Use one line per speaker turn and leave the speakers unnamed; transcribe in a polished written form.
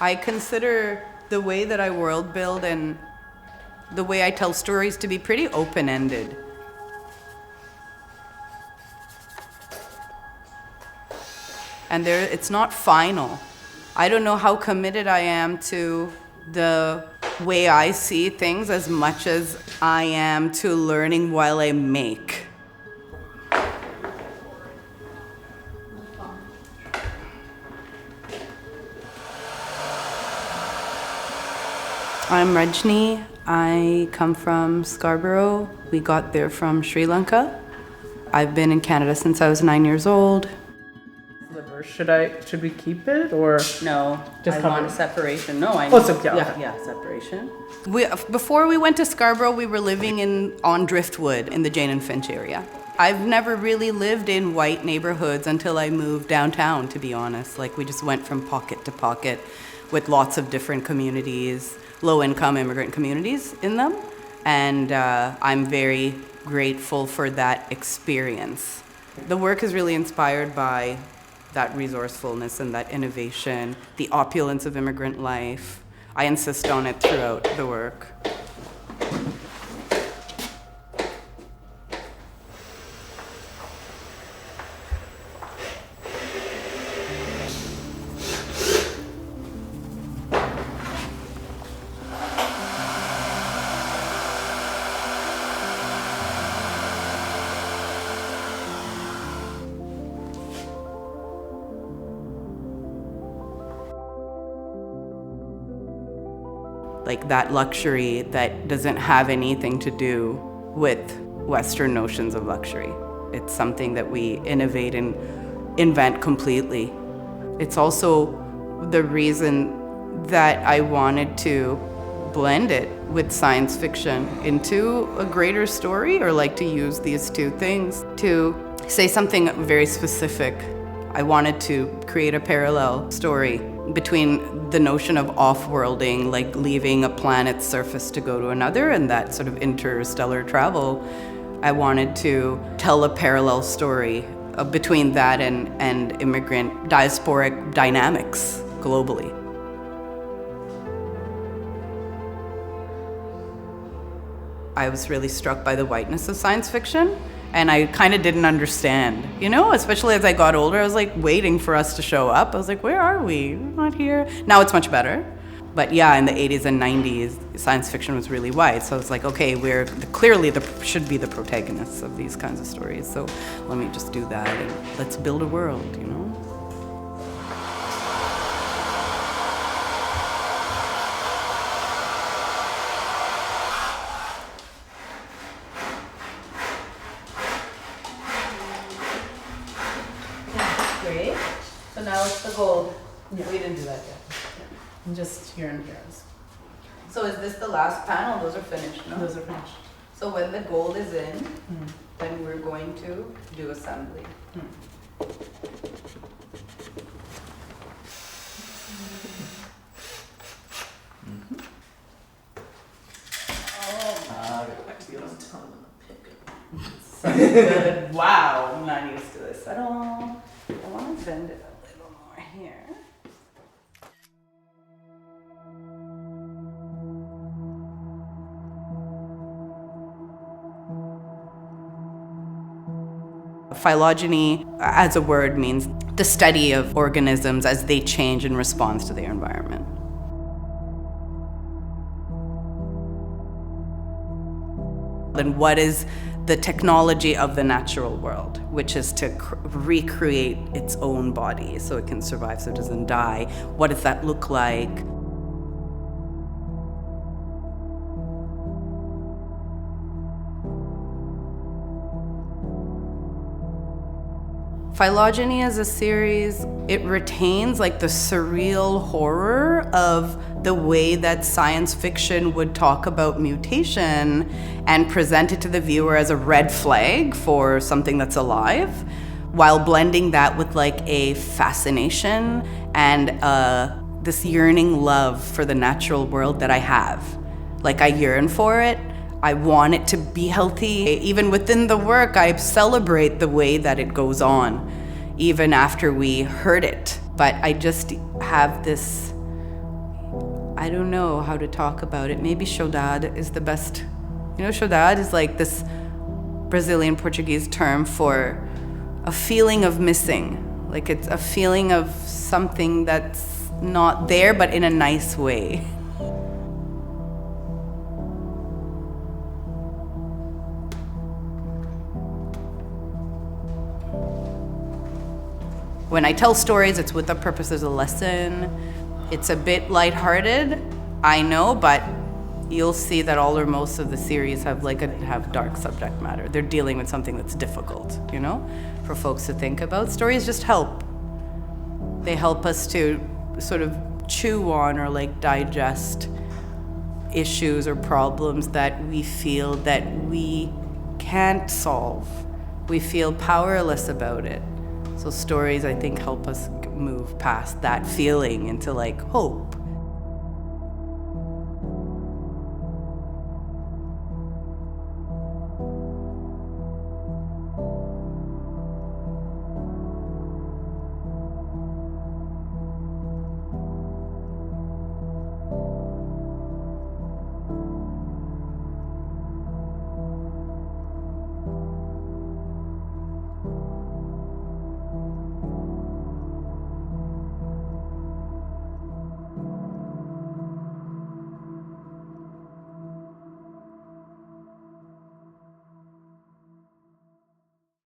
I consider the way that I world build and the way I tell stories to be pretty open-ended. And it's not final. I don't know how committed I am to the way I see things as much as I am to learning while I make. I'm Rajni. I come from Scarborough. We got there from Sri Lanka. I've been in Canada since I was 9 years old.
Liver. Should we keep it or
No,
just
I
cover
want
it?
separation. No, I
Oh, so yeah, okay.
yeah, separation. Before we went to Scarborough, we were living on Driftwood in the Jane and Finch area. I've never really lived in white neighborhoods until I moved downtown, to be honest. Like, we just went from pocket to pocket with lots of different communities, low-income immigrant communities in them. And I'm very grateful for that experience. The work is really inspired by that resourcefulness and that innovation, the opulence of immigrant life. I insist on it throughout the work. Like that luxury that doesn't have anything to do with Western notions of luxury. It's something that we innovate and invent completely. It's also the reason that I wanted to blend it with science fiction into a greater story, or like to use these two things to say something very specific. I wanted to create a parallel story between the notion of off-worlding, like leaving a planet's surface to go to another, and that sort of interstellar travel. I wanted to tell a parallel story between that and immigrant diasporic dynamics globally. I was really struck by the whiteness of science fiction, and I kind of didn't understand, especially as I got older. I was like waiting for us to show up. I was like, where are we? We're not here. Now it's much better. But yeah, in the 80s and 90s, science fiction was really white. So I was like, okay, we're clearly should be the protagonists of these kinds of stories. So let me just do that and let's build a world, Great. So now it's the gold.
Yeah.
We didn't do that yet.
And just here and here.
So is this the last panel? Those are finished, no?
Those are finished.
So when the gold is in, then we're going to do assembly.
You don't tell them to pick it.
So good. Wow, I'm not used to this at all. I want to bend it a little more here. Phylogeny, as a word, means the study of organisms as they change in response to their environment. And what is the technology of the natural world, which is to recreate its own body so it can survive, so it doesn't die. What does that look like? Phylogeny as a series, it retains like the surreal horror of the way that science fiction would talk about mutation and present it to the viewer as a red flag for something that's alive, while blending that with like a fascination and this yearning love for the natural world that I have. Like I yearn for it. I want it to be healthy. Even within the work, I celebrate the way that it goes on, even after we hurt it. But I just have this I don't know how to talk about it. Maybe saudade is the best. You know, saudade is like this Brazilian Portuguese term for a feeling of missing. Like it's a feeling of something that's not there, but in a nice way. When I tell stories, it's with the purpose as a lesson. It's a bit lighthearted, I know, but you'll see that all or most of the series have dark subject matter. They're dealing with something that's difficult, you know, for folks to think about. Stories just help. They help us to sort of chew on or like digest issues or problems that we feel that we can't solve. We feel powerless about it. So stories, I think, help us move past that feeling into like hope.